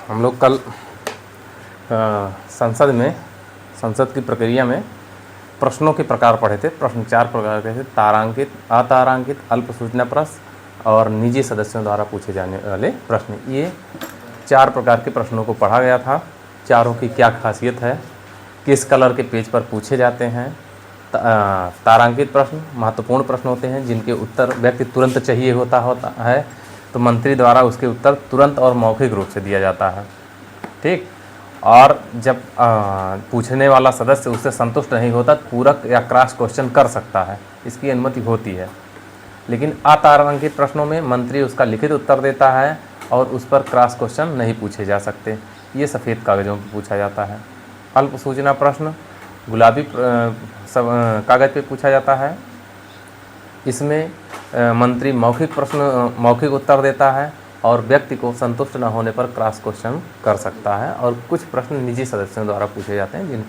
हम लोग कल संसद की प्रक्रिया में प्रश्नों के प्रकार पढ़े थे। प्रश्न 4 प्रकार के थे: तारांकित, अतारांकित, अल्प सूचना प्रश्न और निजी सदस्यों द्वारा पूछे जाने वाले प्रश्न। ये 4 प्रकार के प्रश्नों को पढ़ा गया था। चारों की क्या खासियत है, किस कलर के पेज पर पूछे जाते हैं। तारांकित प्रश्न महत्वपूर्ण प्रश्न होते हैं जिनके उत्तर व्यक्ति तुरंत चाहिए होता है, तो मंत्री द्वारा उसके उत्तर तुरंत और मौखिक रूप से दिया जाता है। ठीक। और जब पूछने वाला सदस्य उससे संतुष्ट नहीं होता, पूरक या क्रॉस क्वेश्चन कर सकता है, इसकी अनुमति होती है। लेकिन अतारांकित प्रश्नों में मंत्री उसका लिखित उत्तर देता है और उस पर क्रॉस क्वेश्चन नहीं पूछे जा सकते। ये सफ़ेद कागज़ों पर पूछा जाता है। अल्प सूचना प्रश्न गुलाबी कागज़ पे पूछा जाता है। इसमें मंत्री मौखिक उत्तर देता है और व्यक्ति को संतुष्ट न होने पर क्रॉस क्वेश्चन कर सकता है। और कुछ प्रश्न निजी सदस्यों द्वारा पूछे जाते हैं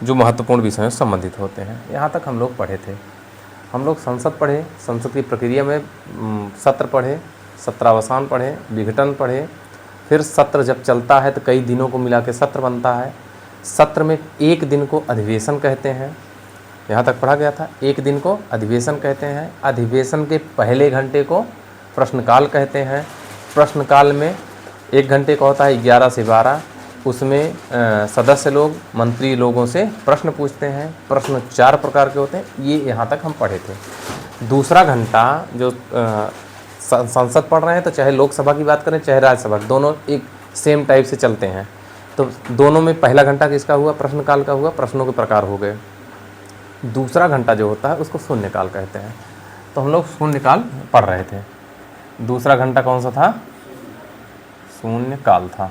जो महत्वपूर्ण विषयों से संबंधित होते हैं। यहाँ तक हम लोग पढ़े थे। हम लोग संसद पढ़े, संसद की प्रक्रिया में सत्र पढ़े, सत्रावसान पढ़े, विघटन पढ़े। फिर सत्र जब चलता है तो कई दिनों को मिला के सत्र बनता है। सत्र में एक दिन को अधिवेशन कहते हैं। यहाँ तक पढ़ा गया था। एक दिन को अधिवेशन कहते हैं। अधिवेशन के पहले घंटे को प्रश्नकाल कहते हैं। प्रश्नकाल में 1 घंटे का होता है 11 से 12। उसमें सदस्य लोग मंत्री लोगों से प्रश्न पूछते हैं। प्रश्न 4 प्रकार के होते हैं। ये यहाँ तक हम पढ़े थे। दूसरा घंटा जो संसद पढ़ रहे हैं, तो चाहे लोकसभा की बात करें चाहे राज्यसभा, दोनों एक सेम टाइप से चलते हैं। तो दोनों में पहला घंटा किसका हुआ? प्रश्नकाल का हुआ। प्रश्नों के प्रकार हो गए। दूसरा घंटा जो होता है उसको शून्यकाल कहते हैं। तो हम लोग शून्यकाल पढ़ रहे थे। दूसरा घंटा कौन सा था? शून्यकाल था।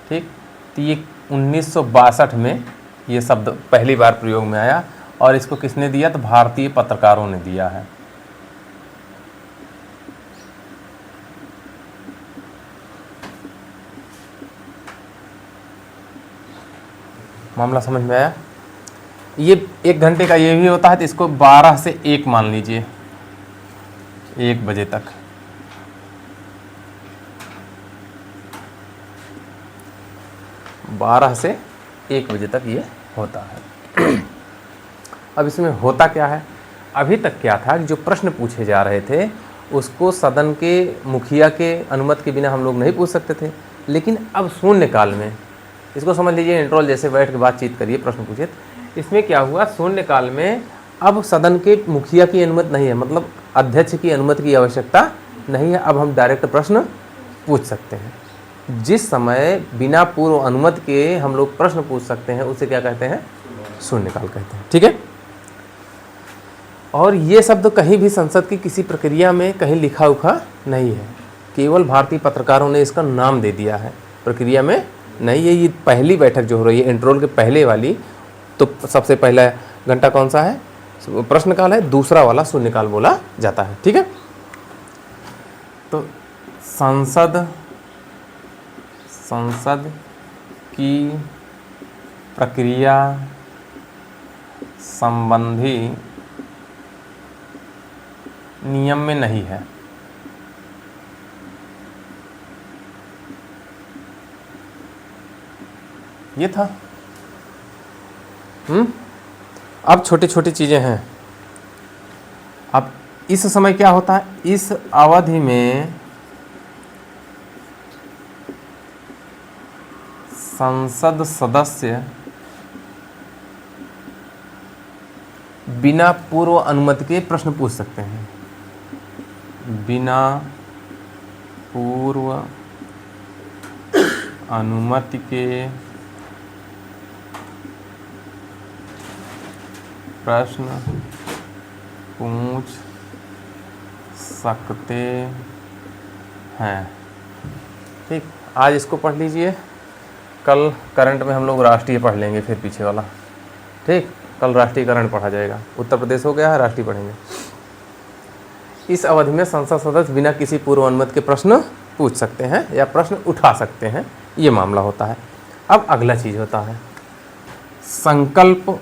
ठीक। तो ये 1962 में ये शब्द पहली बार प्रयोग में आया। और इसको किसने दिया? तो भारतीय पत्रकारों ने दिया है। मामला समझ में आया? ये 1 घंटे का ये भी होता है, तो इसको 12 से 1 मान लीजिए, 1 बजे तक। बारह से 1 बजे तक ये होता है। अब इसमें होता क्या है? अभी तक क्या था कि जो प्रश्न पूछे जा रहे थे उसको सदन के मुखिया के अनुमति के बिना हम लोग नहीं पूछ सकते थे। लेकिन अब शून्यकाल में, इसको समझ लीजिए इंट्रोल जैसे बैठ के बातचीत करिए, प्रश्न पूछिए। इसमें क्या हुआ? शून्यकाल में अब सदन के मुखिया की अनुमति नहीं है, मतलब अध्यक्ष की अनुमति की आवश्यकता नहीं है। अब हम डायरेक्ट प्रश्न पूछ सकते हैं। जिस समय बिना पूर्व अनुमति के हम लोग प्रश्न पूछ सकते हैं उसे क्या कहते हैं? शून्यकाल कहते हैं। ठीक है। और ये शब्द कहीं भी संसद की किसी प्रक्रिया में कहीं लिखा उखा नहीं है, केवल भारतीय पत्रकारों ने इसका नाम दे दिया है, प्रक्रिया में नहीं है। ये पहली बैठक जो हो रही है इंट्रोल के पहले वाली, तो सबसे पहला घंटा कौन सा है? प्रश्नकाल है। दूसरा वाला शून्यकाल बोला जाता है। ठीक है। तो संसद की प्रक्रिया संबंधी नियम में नहीं है। ये था। अब छोटी छोटी चीजें हैं। अब इस समय क्या होता है? इस अवधि में संसद सदस्य बिना पूर्व अनुमति के प्रश्न पूछ सकते हैं। बिना पूर्व अनुमति के प्रश्न पूछ सकते हैं। ठीक। आज इसको पढ़ लीजिए। कल करंट में हम लोग राष्ट्रीय पढ़ लेंगे, फिर पीछे वाला। ठीक। कल राष्ट्रीय करंट पढ़ा जाएगा। उत्तर प्रदेश हो गया है, राष्ट्रीय पढ़ेंगे। इस अवधि में संसद सदस्य बिना किसी पूर्व अनुमति के प्रश्न पूछ सकते हैं या प्रश्न उठा सकते हैं, ये मामला होता है। अब अगला चीज होता है संकल्प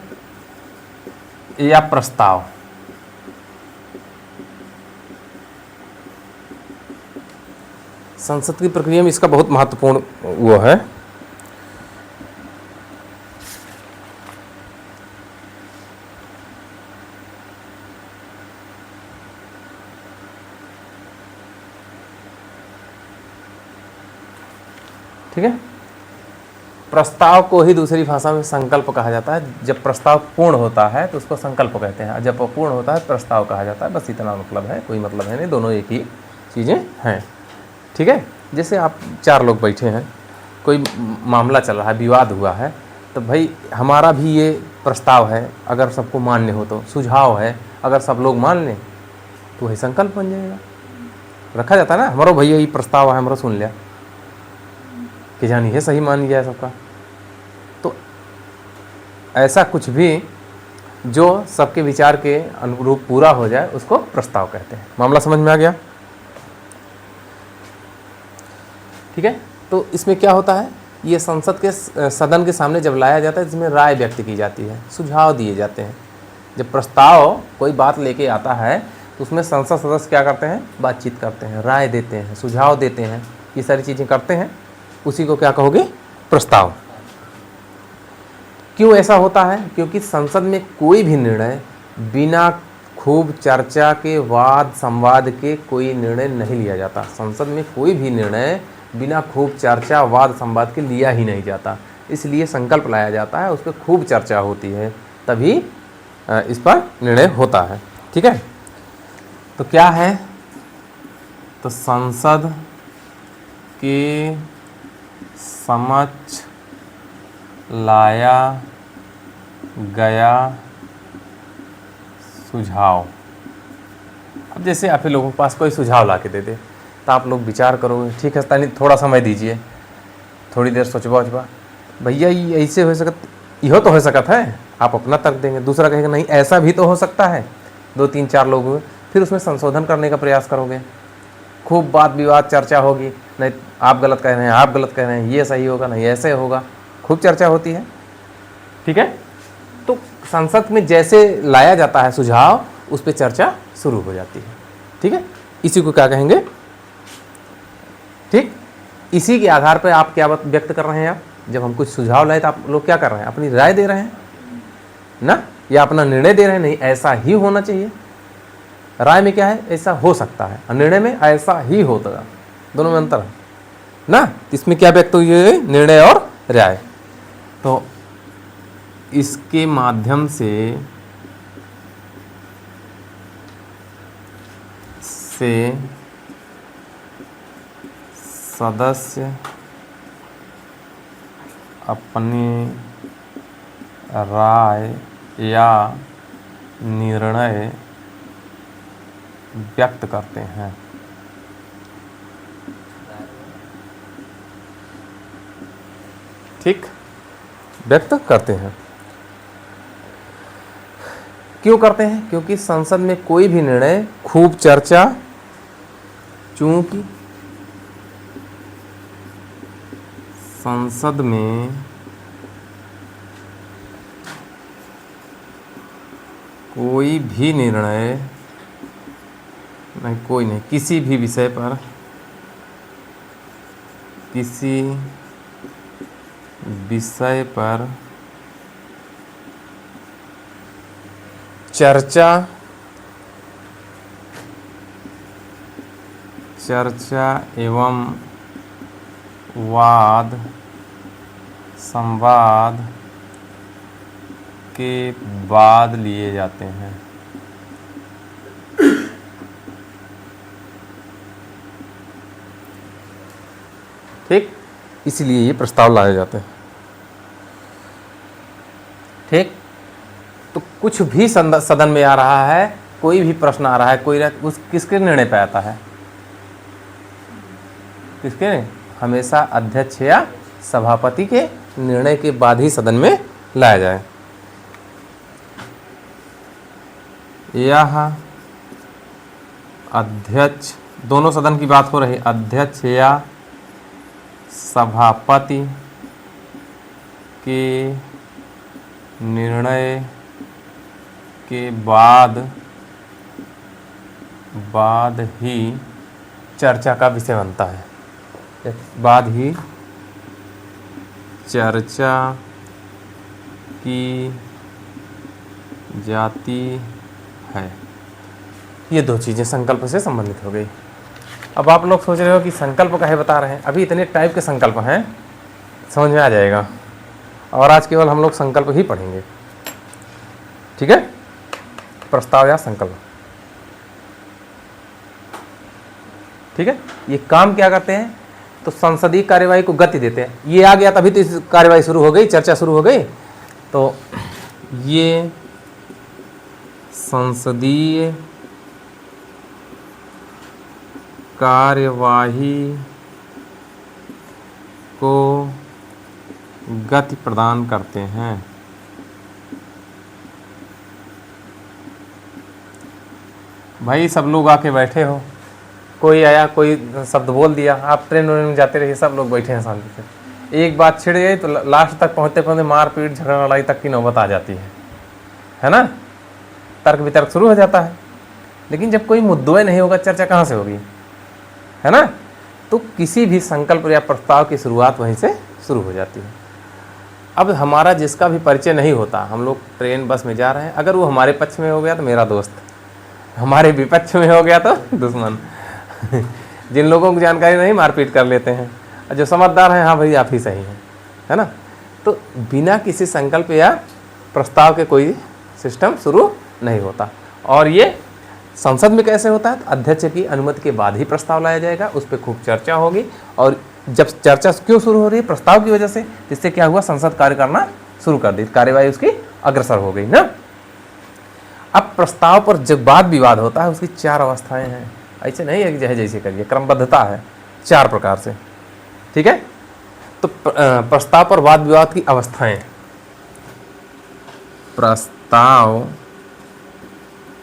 या प्रस्ताव। संसद की प्रक्रिया में इसका बहुत महत्वपूर्ण वो है। ठीक है, प्रस्ताव को ही दूसरी भाषा में संकल्प कहा जाता है। जब प्रस्ताव पूर्ण होता है तो उसको संकल्प कहते हैं, जब अपूर्ण होता है प्रस्ताव कहा जाता है। बस इतना मतलब है, कोई मतलब है नहीं, दोनों एक ही चीज़ें हैं। ठीक है, जैसे आप 4 लोग बैठे हैं, कोई मामला चल रहा है, विवाद हुआ है, तो भाई हमारा भी ये प्रस्ताव है, अगर सबको मान्य हो तो, सुझाव है, अगर सब लोग मान लें तो वही संकल्प बन जाएगा। रखा जाता है ना, हमारा भैया ये प्रस्ताव है, हमारा सुन लिया कि जानी है सही मान लिया सबका। तो ऐसा कुछ भी जो सबके विचार के अनुरूप पूरा हो जाए उसको प्रस्ताव कहते हैं। मामला समझ में आ गया? ठीक है, तो इसमें क्या होता है, ये संसद के सदन के सामने जब लाया जाता है, इसमें राय व्यक्त की जाती है, सुझाव दिए जाते हैं। जब प्रस्ताव कोई बात लेके आता है तो उसमें संसद सदस्य क्या करते हैं, बातचीत करते हैं, राय देते हैं, सुझाव देते हैं, ये सारी चीज़ें करते हैं। उसी को क्या कहोगे, प्रस्ताव। क्यों ऐसा होता है? क्योंकि संसद में कोई भी निर्णय बिना खूब चर्चा के, वाद संवाद के कोई निर्णय नहीं लिया जाता। संसद में कोई भी निर्णय बिना खूब चर्चा, वाद संवाद के लिया ही नहीं जाता। इसलिए संकल्प लाया जाता है, उस पर खूब चर्चा होती है, तभी इस पर निर्णय होता है। ठीक है, तो क्या है, तो संसद के समक्ष लाया गया सुझाव। अब जैसे आप ही लोगों के पास कोई सुझाव ला के दे दे, तो आप लोग विचार करोगे, ठीक है तानी थोड़ा समय दीजिए, थोड़ी देर सोचबा वचबा, भैया ये ऐसे हो सकता, यहो तो हो सकता है, आप अपना तर्क देंगे, दूसरा कहेगा नहीं ऐसा भी तो हो सकता है, 2-3-4 लोग हुए, फिर उसमें संशोधन करने का प्रयास करोगे, खूब बात विवाद चर्चा होगी, नहीं आप गलत कह रहे हैं, आप गलत कह रहे हैं, ये सही होगा, नहीं ऐसे होगा, खूब चर्चा होती है। ठीक है, तो संसद में जैसे लाया जाता है सुझाव, उस पर चर्चा शुरू हो जाती है। ठीक है, इसी को क्या कहेंगे, ठीक, इसी के आधार पर आप क्या व्यक्त कर रहे हैं। आप जब हम कुछ सुझाव लाए तो आप लोग क्या कर रहे हैं, अपनी राय दे रहे हैं ना, या अपना निर्णय दे रहे हैं, नहीं ऐसा ही होना चाहिए। राय में क्या है, ऐसा हो सकता है, और निर्णय में ऐसा ही होता है, दोनों में अंतर है ना। इसमें क्या व्यक्त हुई है, निर्णय और राय। तो इसके माध्यम से सदस्य अपनी राय या निर्णय व्यक्त करते हैं। ठीक, व्यक्त करते हैं। क्यों करते हैं? क्योंकि संसद में कोई भी निर्णय खूब चर्चा, चूंकि संसद में कोई भी निर्णय नहीं, कोई नहीं, किसी भी विषय पर, किसी विषय पर चर्चा एवं वाद संवाद के बाद लिए जाते हैं। ठीक, इसलिए ये प्रस्ताव लाए जाते हैं। ठीक, तो कुछ भी सदन में आ रहा है, कोई भी प्रश्न आ रहा है, कोई उस किसके निर्णय पे आता है, किसके? हमेशा अध्यक्ष या सभापति के निर्णय के बाद ही सदन में लाया जाए। यह अध्यक्ष, दोनों सदन की बात हो रही, अध्यक्ष या सभापति के निर्णय के बाद ही चर्चा का विषय बनता है। बाद ही चर्चा की जाती है। ये दो चीज़ें संकल्प से संबंधित हो गई। अब आप लोग सोच रहे हो कि संकल्प काहे बता रहे हैं, अभी इतने टाइप के संकल्प हैं, समझ में आ जाएगा। और आज केवल हम लोग संकल्प ही पढ़ेंगे, ठीक है। प्रस्ताव या संकल्प, ठीक है। ये काम क्या करते हैं, तो संसदीय कार्यवाही को गति देते हैं। ये आ गया तभी तो इस कार्यवाही शुरू हो गई, चर्चा शुरू हो गई। तो ये संसदीय कार्यवाही को गति प्रदान करते हैं। भाई सब लोग आके बैठे हो, कोई आया कोई शब्द बोल दिया, आप ट्रेन में जाते रहिए, सब लोग बैठे हैं शांति से। एक बात छिड़ गई तो लास्ट तक पहुँचते पहुँचते मारपीट झगड़ा लड़ाई तक की नौबत आ जाती है ना। तर्क वितर्क शुरू हो जाता है। लेकिन जब कोई मुद्दा नहीं होगा, चर्चा कहाँ से होगी, है ना। तो किसी भी संकल्प या प्रस्ताव की शुरुआत वहीं से शुरू हो जाती है। अब हमारा जिसका भी परिचय नहीं होता, हम लोग ट्रेन बस में जा रहे हैं, अगर वो हमारे पक्ष में हो गया तो मेरा दोस्त, हमारे विपक्ष में हो गया तो दुश्मन। जिन लोगों को जानकारी नहीं, मारपीट कर लेते हैं, और जो समझदार हैं, हाँ भाई आप ही सही हैं, है ना। तो बिना किसी संकल्प या प्रस्ताव के कोई सिस्टम शुरू नहीं होता। और ये संसद में कैसे होता है, तो अध्यक्ष की अनुमति के बाद ही प्रस्ताव लाया जाएगा, उस पर खूब चर्चा होगी। और जब चर्चा क्यों शुरू हो रही है, प्रस्ताव की वजह से, जिससे क्या हुआ, संसद कार्य करना शुरू कर दी, कार्यवाही उसकी अग्रसर हो गई ना। अब प्रस्ताव पर जब वाद विवाद होता है, उसकी 4 अवस्थाएं हैं। ऐसे नहीं है कि जैसे जैसे करिए, क्रमबद्धता है 4 प्रकार से, ठीक है। तो प्रस्ताव पर वाद विवाद की अवस्थाएं, प्रस्ताव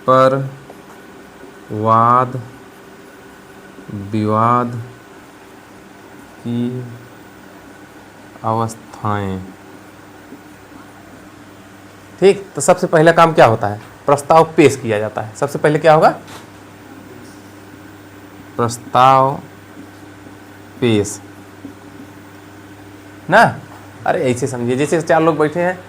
पर वाद विवाद की अवस्थाएं, ठीक। तो सबसे पहला काम क्या होता है, प्रस्ताव पेश किया जाता है। सबसे पहले क्या होगा, प्रस्ताव पेश ना। अरे ऐसे समझिए, जैसे 4 लोग बैठे हैं,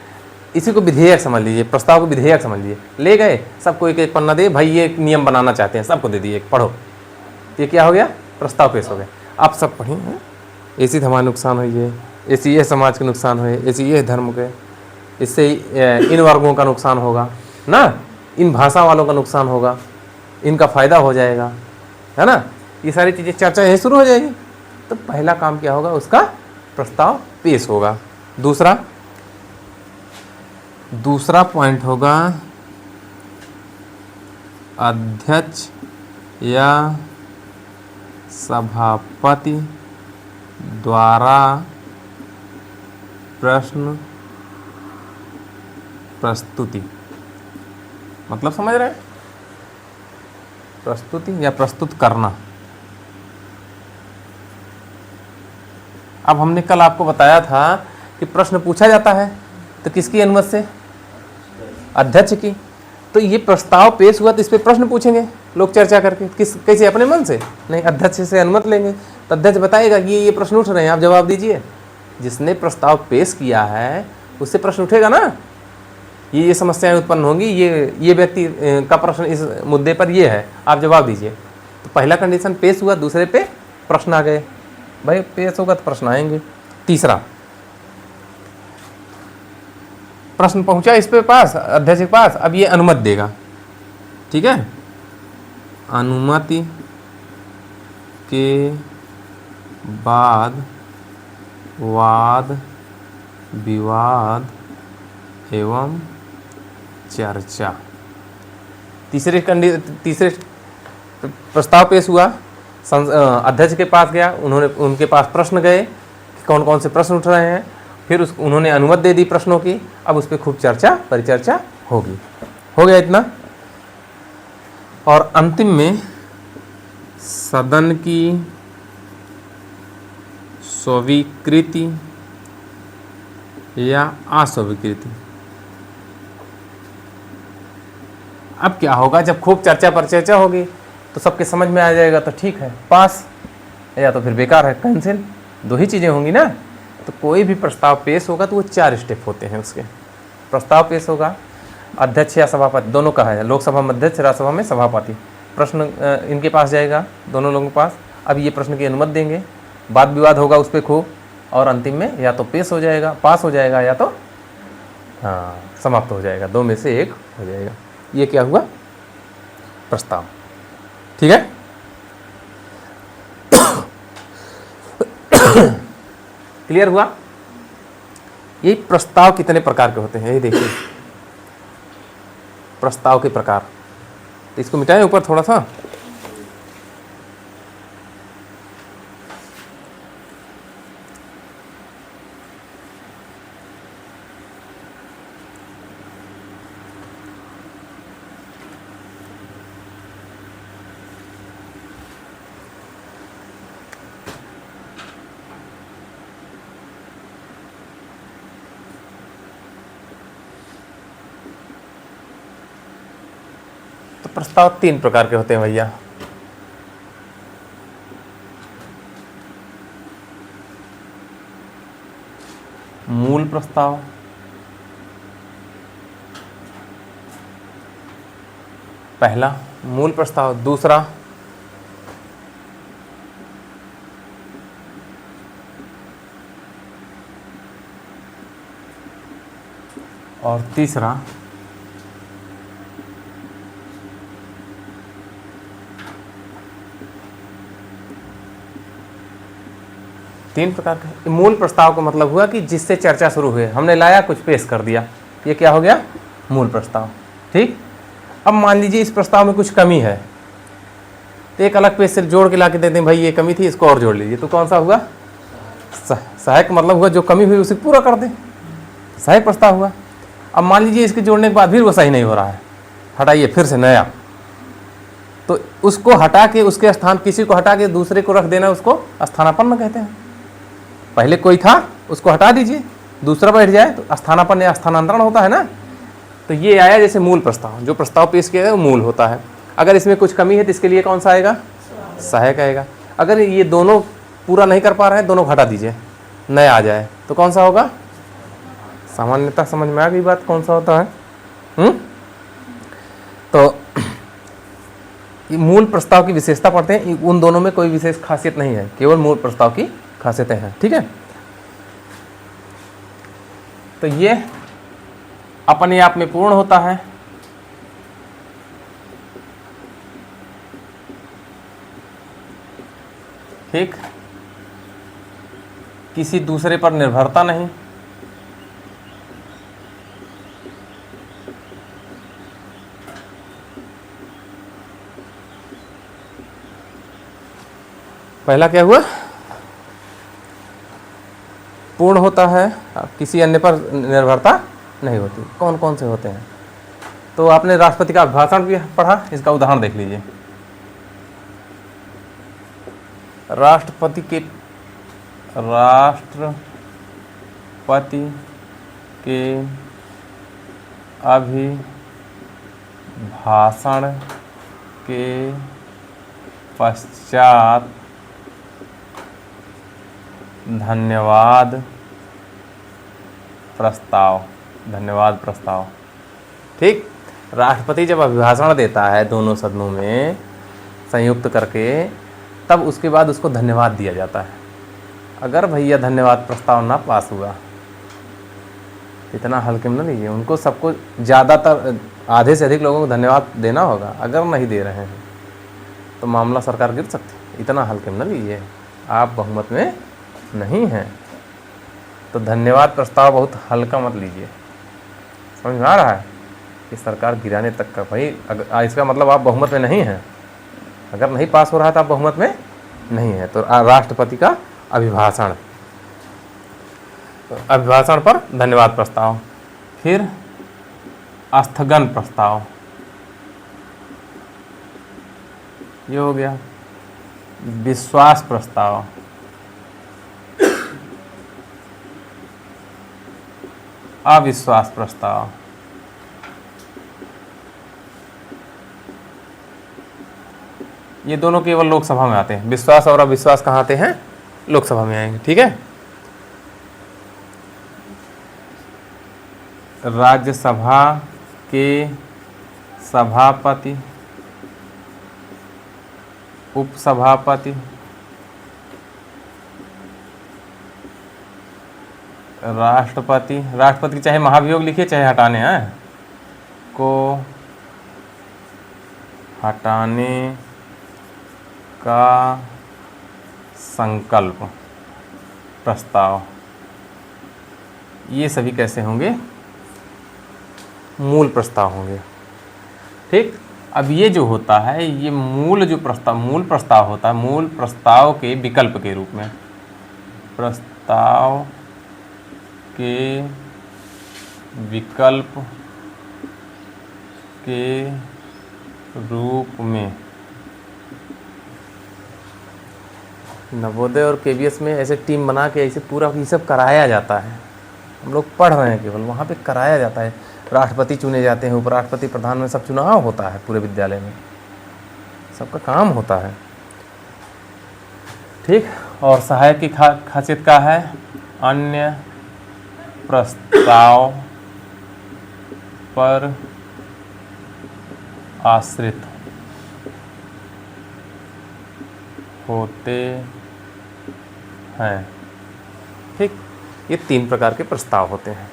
इसी को विधेयक समझ लीजिए, प्रस्ताव को विधेयक समझ लीजिए। ले गए सबको एक एक पन्ना दे, भाई ये नियम बनाना चाहते हैं, सबको दे दिए, पढ़ो। ये क्या हो गया, प्रस्ताव पेश हो गया। आप सब पढ़िए, ऐसी हमारा नुकसान हो, ये ऐसी ये समाज के नुकसान हो, ऐसी ये धर्म के, इससे इन वर्गों का नुकसान होगा ना, इन भाषा वालों का नुकसान होगा, इनका फ़ायदा हो जाएगा, है ना। ये सारी चीज़ें चर्चा यही शुरू हो जाएगी। तो पहला काम क्या होगा, उसका प्रस्ताव पेश होगा। दूसरा पॉइंट होगा, अध्यक्ष या सभापति द्वारा प्रश्न प्रस्तुति, मतलब समझ रहे हैं, प्रस्तुति या प्रस्तुत करना। अब हमने कल आपको बताया था कि प्रश्न पूछा जाता है तो किसकी अनुमति से, अध्यक्ष की। तो ये प्रस्ताव पेश हुआ तो इस पे प्रश्न पूछेंगे लोग चर्चा करके, कैसे, अपने मन से नहीं, अध्यक्ष से अनुमति लेंगे। तो अध्यक्ष बताएगा कि ये प्रश्न उठ रहे हैं, आप जवाब दीजिए। जिसने प्रस्ताव पेश किया है उससे प्रश्न उठेगा ना, ये समस्याएं उत्पन्न होंगी, ये व्यक्ति का प्रश्न इस मुद्दे पर ये है, आप जवाब दीजिए। तो पहला कंडीशन पेश हुआ, दूसरे पे प्रश्न आ गए, भाई पेश होगा तो प्रश्न आएंगे। तीसरा, प्रश्न पहुंचा इस पे पास, अध्यक्ष के पास, अब ये अनुमति देगा, ठीक है। अनुमति के बाद वाद विवाद एवं चर्चा। तीसरे प्रस्ताव पेश हुआ, अध्यक्ष के पास गया, उनके पास प्रश्न गए कि कौन कौन से प्रश्न उठ रहे हैं, फिर उन्होंने अनुमति दे दी प्रश्नों की। अब उस पर खूब चर्चा परिचर्चा होगी। हो गया इतना। और अंतिम में सदन की स्वीकृति या अस्वीकृति। अब क्या होगा, जब खूब चर्चा पर चर्चा होगी तो सबके समझ में आ जाएगा, तो ठीक है पास, या तो फिर बेकार है, कैंसिल, दो ही चीज़ें होंगी ना। तो कोई भी प्रस्ताव पेश होगा तो वो 4 स्टेप होते हैं उसके। प्रस्ताव पेश होगा, अध्यक्ष या सभापति दोनों का है, लोकसभा में अध्यक्ष, राज्यसभा में सभापति। प्रश्न इनके पास जाएगा, दोनों लोगों के पास। अब ये प्रश्न की अनुमति देंगे, वाद विवाद होगा उस पर खूब, और अंतिम में या तो पेश हो जाएगा, पास हो जाएगा, या तो हाँ समाप्त हो जाएगा, दो में से एक हो जाएगा। ये क्या हुआ? प्रस्ताव। ठीक है। क्लियर हुआ? ये प्रस्ताव कितने प्रकार के होते हैं ये देखिए, प्रस्ताव के प्रकार। तो इसको मिटाएं ऊपर थोड़ा सा। प्रस्ताव 3 प्रकार के होते हैं भैया। मूल प्रस्ताव, पहला मूल प्रस्ताव, दूसरा और तीसरा तीन प्रकार के। मूल प्रस्ताव का मतलब हुआ कि जिससे चर्चा शुरू हुई, हमने लाया कुछ पेश कर दिया, ये क्या हो गया? मूल प्रस्ताव। ठीक। अब मान लीजिए इस प्रस्ताव में कुछ कमी है, तो एक अलग पेज से जोड़ के ला के देते हैं, भाई ये कमी थी, इसको और जोड़ लीजिए, तो कौन सा हुआ? सहायक मतलब हुआ जो कमी हुई उसे पूरा कर दें, सहायक प्रस्ताव हुआ। अब मान लीजिए इसके जोड़ने के बाद भी वो सही नहीं हो रहा है, हटाइए फिर से नया, तो उसको हटा के उसके स्थान, किसी को हटा के दूसरे को रख देना, उसको स्थानापन्न कहते हैं। पहले कोई था उसको हटा दीजिए, दूसरा बैठ जाए तो स्थानापन्न या स्थानांतरण होता है ना। तो ये आया जैसे मूल प्रस्ताव, जो प्रस्ताव पेश किया गया वो मूल होता है। अगर इसमें कुछ कमी है तो इसके लिए कौन सा आएगा? सहायक आएगा। अगर ये दोनों पूरा नहीं कर पा रहे हैं, दोनों हटा दीजिए, नया आ जाए, तो कौन सा होगा? सामान्यतः समझ में आ गई बात कौन सा होता है। तो ये मूल प्रस्ताव की विशेषता पढ़ते हैं, उन दोनों में कोई विशेष खासियत नहीं है, केवल मूल प्रस्ताव की खासियतें हैं। ठीक है। तो ये अपने आप में पूर्ण होता है, ठीक, किसी दूसरे पर निर्भरता नहीं, पहला क्या हुआ? पूर्ण होता है, किसी अन्य पर निर्भरता नहीं होती। कौन कौन से होते हैं? तो आपने राष्ट्रपति का अभिभाषण भी पढ़ा, इसका उदाहरण देख लीजिए। राष्ट्रपति के अभिभाषण के पश्चात धन्यवाद प्रस्ताव। ठीक। राष्ट्रपति जब अभिभाषण देता है दोनों सदनों में संयुक्त करके, तब उसके बाद उसको धन्यवाद दिया जाता है। अगर भैया धन्यवाद प्रस्ताव ना पास हुआ, इतना हल्के में ना लीजिए, उनको सबको ज़्यादातर आधे से अधिक लोगों को धन्यवाद देना होगा। अगर नहीं दे रहे हैं तो मामला सरकार गिर सकती है, इतना हल्के में ना लीजिए, आप बहुमत में नहीं हैं। तो धन्यवाद प्रस्ताव बहुत हल्का मत लीजिए, समझ में आ रहा है कि सरकार गिराने तक का। भाई इसका मतलब आप बहुमत में नहीं हैं, अगर नहीं पास हो रहा था आप बहुमत में नहीं है। तो राष्ट्रपति का अभिभाषण, तो अभिभाषण पर धन्यवाद प्रस्ताव। फिर स्थगन प्रस्ताव, ये हो गया। विश्वास प्रस्ताव, अविश्वास प्रस्ताव, ये दोनों केवल लोकसभा में आते हैं। विश्वास और अविश्वास कहाँ आते हैं? लोकसभा में आएंगे। ठीक है। राज्यसभा के सभापति, उपसभापति, राष्ट्रपति, राष्ट्रपति चाहे महाभियोग लिखिए चाहे हटाने हैं, को हटाने का संकल्प, प्रस्ताव, ये सभी कैसे होंगे? मूल प्रस्ताव होंगे। ठीक। अब ये जो होता है, ये मूल प्रस्ताव होता है, मूल प्रस्ताव के विकल्प के रूप में, प्रस्ताव के विकल्प के रूप में नवोदय और केवीएस में ऐसे टीम बना के ऐसे पूरा ये सब कराया जाता है। हम लोग पढ़ रहे हैं केवल, वहाँ पे कराया जाता है। राष्ट्रपति चुने जाते हैं, उपराष्ट्रपति, प्रधान में सब चुनाव होता है पूरे विद्यालय में, सबका काम होता है। ठीक। और सहायक की खासियत क्या है? अन्य प्रस्ताव पर आश्रित होते हैं। ठीक। ये 3 प्रकार के प्रस्ताव होते हैं।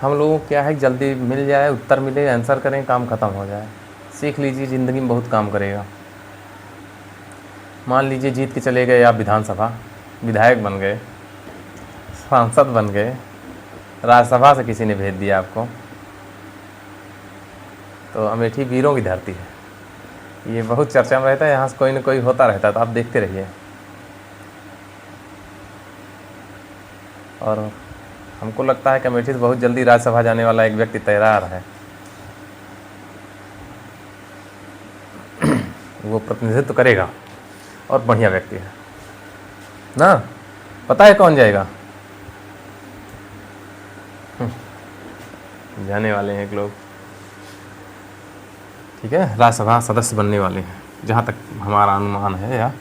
हम लोगों को क्या है, जल्दी मिल जाए, उत्तर मिले, आंसर करें, काम खत्म हो जाए। सीख लीजिए, ज़िंदगी में बहुत काम करेगा। मान लीजिए जीत के चले गए आप विधानसभा, विधायक बन गए, सांसद बन गए, राज्यसभा से किसी ने भेज दिया आपको, तो अमेठी वीरों की धरती है। ये बहुत चर्चा में रहता है, यहाँ से कोई ना कोई होता रहता है, तो आप देखते रहिए। और हमको लगता है कि अमेठी से बहुत जल्दी राज्यसभा जाने वाला एक व्यक्ति तैयार है। वो प्रतिनिधित्व करेगा और बढ़िया व्यक्ति है ना। पता है कौन जाएगा? जाने वाले हैं एक लोग। ठीक है। राज्यसभा सदस्य बनने वाले हैं, जहाँ तक हमारा अनुमान है या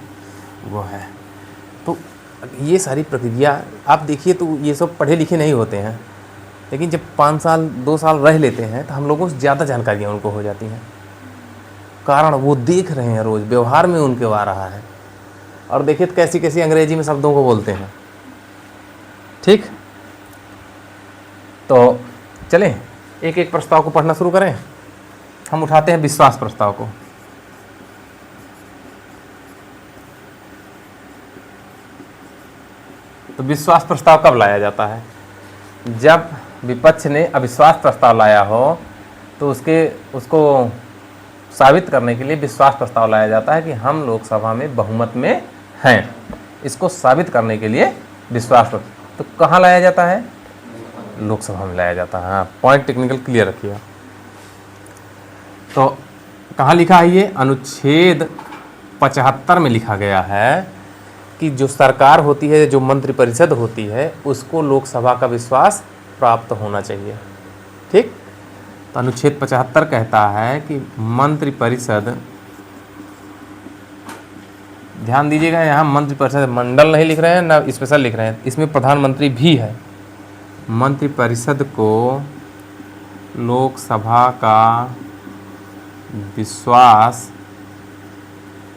वो है। तो ये सारी प्रक्रिया आप देखिए, तो ये सब पढ़े लिखे नहीं होते हैं, लेकिन जब 5 साल 2 साल रह लेते हैं तो हम लोगों से ज़्यादा जानकारियाँ उनको हो जाती हैं। कारण वो देख रहे हैं, रोज़ व्यवहार में उनके आ रहा है। और देखिए तो कैसी कैसी अंग्रेजी में शब्दों को बोलते हैं। ठीक। तो चलें एक एक प्रस्ताव को पढ़ना शुरू करें। हम उठाते हैं विश्वास प्रस्ताव को। तो विश्वास प्रस्ताव कब लाया जाता है? जब विपक्ष ने अविश्वास प्रस्ताव लाया हो, तो उसको साबित करने के लिए विश्वास प्रस्ताव लाया जाता है कि हम लोकसभा में बहुमत में हैं। इसको साबित करने के लिए विश्वास प्रस्ताव तो कहाँ लाया जाता है? लोकसभा में लाया जाता है। हाँ, पॉइंट टेक्निकल क्लियर रखिएगा। तो कहाँ लिखा है ये? अनुच्छेद 75 में लिखा गया है कि जो सरकार होती है, जो मंत्रिपरिषद होती है, उसको लोकसभा का विश्वास प्राप्त होना चाहिए। ठीक। तो अनुच्छेद 75 कहता है कि मंत्रिपरिषद, ध्यान दीजिएगा, यहाँ मंत्रिपरिषद मंडल नहीं लिख रहे हैं ना स्पेशल लिख रहे हैं, इसमें प्रधानमंत्री भी है। मंत्रिपरिषद को लोकसभा का विश्वास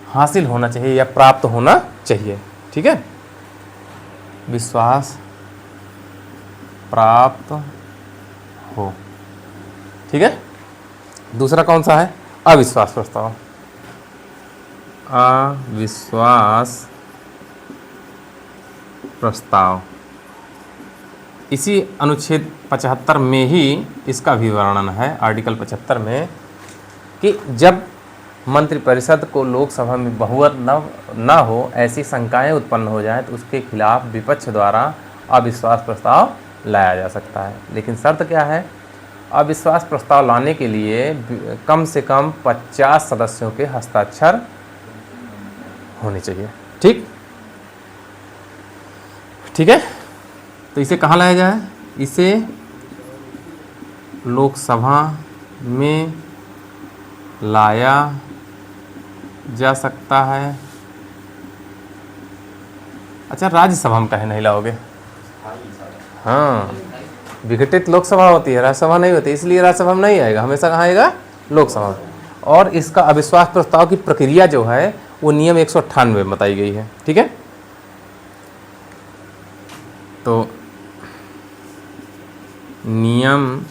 हासिल होना चाहिए या प्राप्त होना चाहिए। ठीक है। विश्वास प्राप्त हो। ठीक है। दूसरा कौन सा है? अविश्वास प्रस्ताव। अविश्वास प्रस्ताव इसी अनुच्छेद 75 में ही इसका भी वर्णन है, आर्टिकल 75 में, कि जब मंत्रिपरिषद को लोकसभा में बहुमत न हो, ऐसी शंकाएं उत्पन्न हो जाए, तो उसके खिलाफ विपक्ष द्वारा अविश्वास प्रस्ताव लाया जा सकता है। लेकिन शर्त क्या है? अविश्वास प्रस्ताव लाने के लिए कम से कम 50 सदस्यों के हस्ताक्षर होने चाहिए। ठीक। ठीक है। तो इसे कहाँ लाया जाए? इसे लोकसभा में लाया जा सकता है। अच्छा, राज्यसभा में काहे नहीं लाओगे? हाँ, विघटित लोकसभा होती है, राज्यसभा नहीं होती, इसलिए राज्यसभा में नहीं आएगा, हमेशा कहाँ आएगा? लोकसभा में। और इसका अविश्वास प्रस्ताव की प्रक्रिया जो है वो नियम 198 में बताई गई है। ठीक है, तो नियम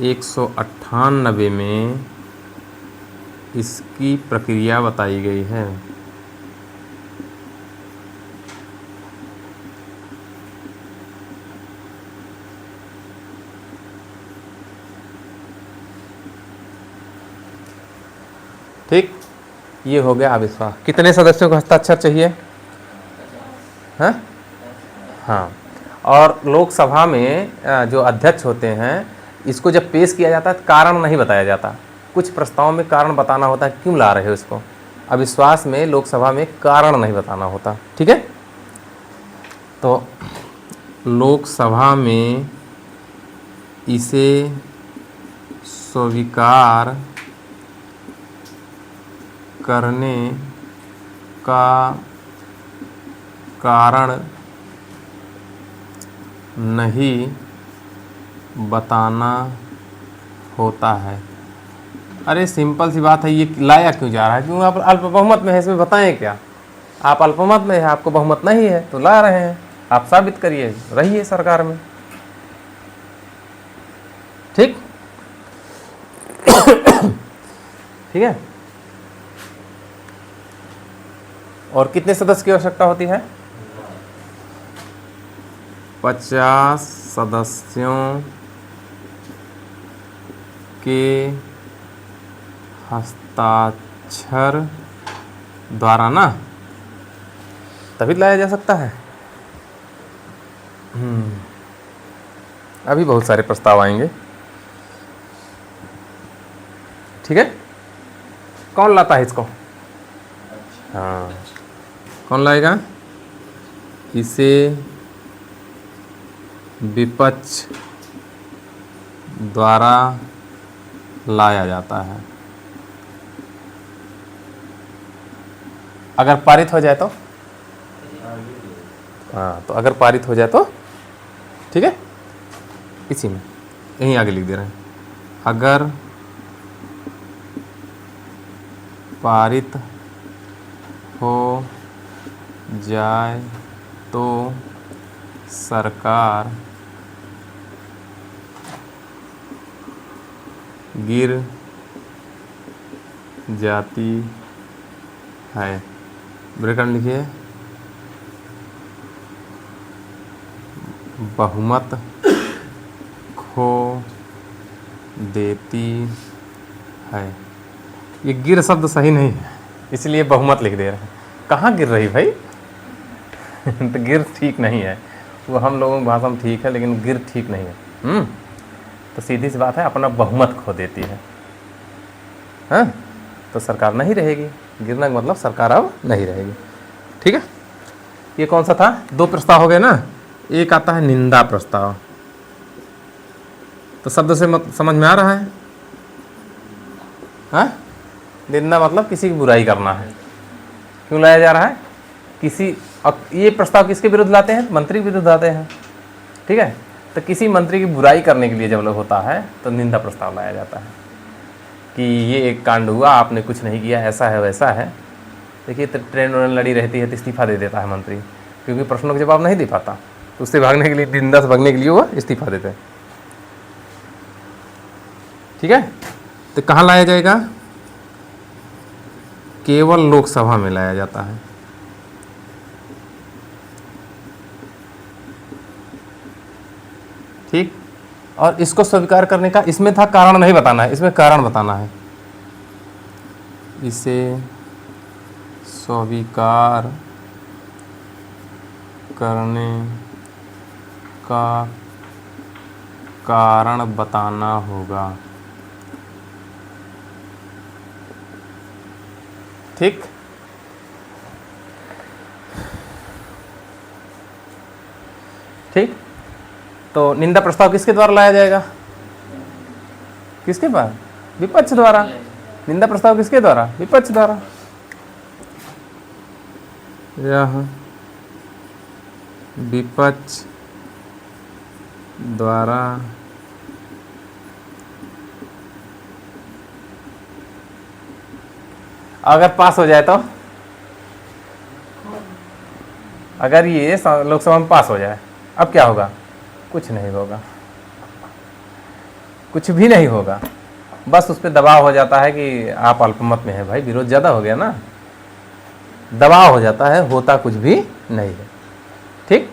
198 में इसकी प्रक्रिया बताई गई है। ठीक, ये हो गया अविश्वास। कितने सदस्यों को हस्ताक्षर चाहिए? हाँ हाँ। और लोकसभा में जो अध्यक्ष होते हैं, इसको जब पेश किया जाता है तो कारण नहीं बताया जाता। कुछ प्रस्तावों में कारण बताना होता है, क्यों ला रहे हो इसको। अविश्वास में लोकसभा में कारण नहीं बताना होता। ठीक है, तो लोकसभा में इसे स्वीकार करने का कारण नहीं बताना होता है। अरे सिंपल सी बात है, ये लाया क्यों जा रहा है? क्यों आप अल्प बहुमत में है, इसमें बताएं क्या? आप अल्प बहुमत में है, आपको बहुमत नहीं है तो ला रहे हैं। आप साबित करिए, रहिए सरकार में। ठीक ठीक है। और कितने सदस्य की आवश्यकता होती है? 50 सदस्यों के हस्ताक्षर द्वारा ना, तभी लाया जा सकता है। अभी बहुत सारे प्रस्ताव आएंगे। ठीक है, कौन लाता है इसको? हाँ, कौन लाएगा? इसे विपक्ष द्वारा लाया जाता है। अगर पारित हो जाए तो, हाँ, तो अगर पारित हो जाए तो ठीक है, इसी में यहीं आगे लिख दे रहे हैं। अगर पारित हो जाए तो सरकार गिर जाती है। ब्रैकेट लिखिए, बहुमत खो देती है। ये गिर शब्द सही नहीं है, इसलिए बहुमत लिख दे रहे हैं। कहाँ गिर रही भाई? तो गिर ठीक नहीं है, वो हम लोगों की भाषा में ठीक है, लेकिन गिर ठीक नहीं है। तो सीधी सी बात है, अपना बहुमत खो देती है। हाँ, तो सरकार नहीं रहेगी। गिरना का मतलब सरकार अब नहीं रहेगी। ठीक है, ये कौन सा था? 2 प्रस्ताव हो गए ना। एक आता है निंदा प्रस्ताव। तो शब्द से समझ में आ रहा है? हाँ, निंदा मतलब किसी की बुराई करना है। क्यों लाया जा रहा है? किसी, ये प्रस्ताव किसके विरुद्ध लाते हैं? मंत्री के विरुद्ध आते हैं। ठीक है, तो किसी मंत्री की बुराई करने के लिए जब लोग होता है तो निंदा प्रस्ताव लाया जाता है कि ये एक कांड हुआ, आपने कुछ नहीं किया, ऐसा है वैसा है। देखिए, तो ट्रेन लड़ी रहती है तो इस्तीफा दे देता है मंत्री, क्योंकि प्रश्नों के जवाब नहीं दे पाता, तो उससे भागने के लिए, निंदा से भागने के लिए वो इस्तीफा देते हैं। ठीक है, तो कहाँ लाया जाएगा? केवल लोकसभा में लाया जाता है। ठीक, और इसको स्वीकार करने का, इसमें था कारण नहीं बताना है, इसमें कारण बताना है। इसे स्वीकार करने का कारण बताना होगा। ठीक, ठीक, तो निंदा प्रस्ताव किसके द्वारा लाया जाएगा? किसके पास? विपक्ष द्वारा। निंदा प्रस्ताव किसके द्वारा? विपक्ष द्वारा। यह विपक्ष द्वारा अगर पास हो जाए तो, अगर ये लोकसभा में पास हो जाए, अब क्या होगा? कुछ नहीं होगा, कुछ भी नहीं होगा। बस उस पर दबाव हो जाता है कि आप अल्पमत में हैं भाई, विरोध ज़्यादा हो गया ना, दबाव हो जाता है, होता कुछ भी नहीं है। ठीक,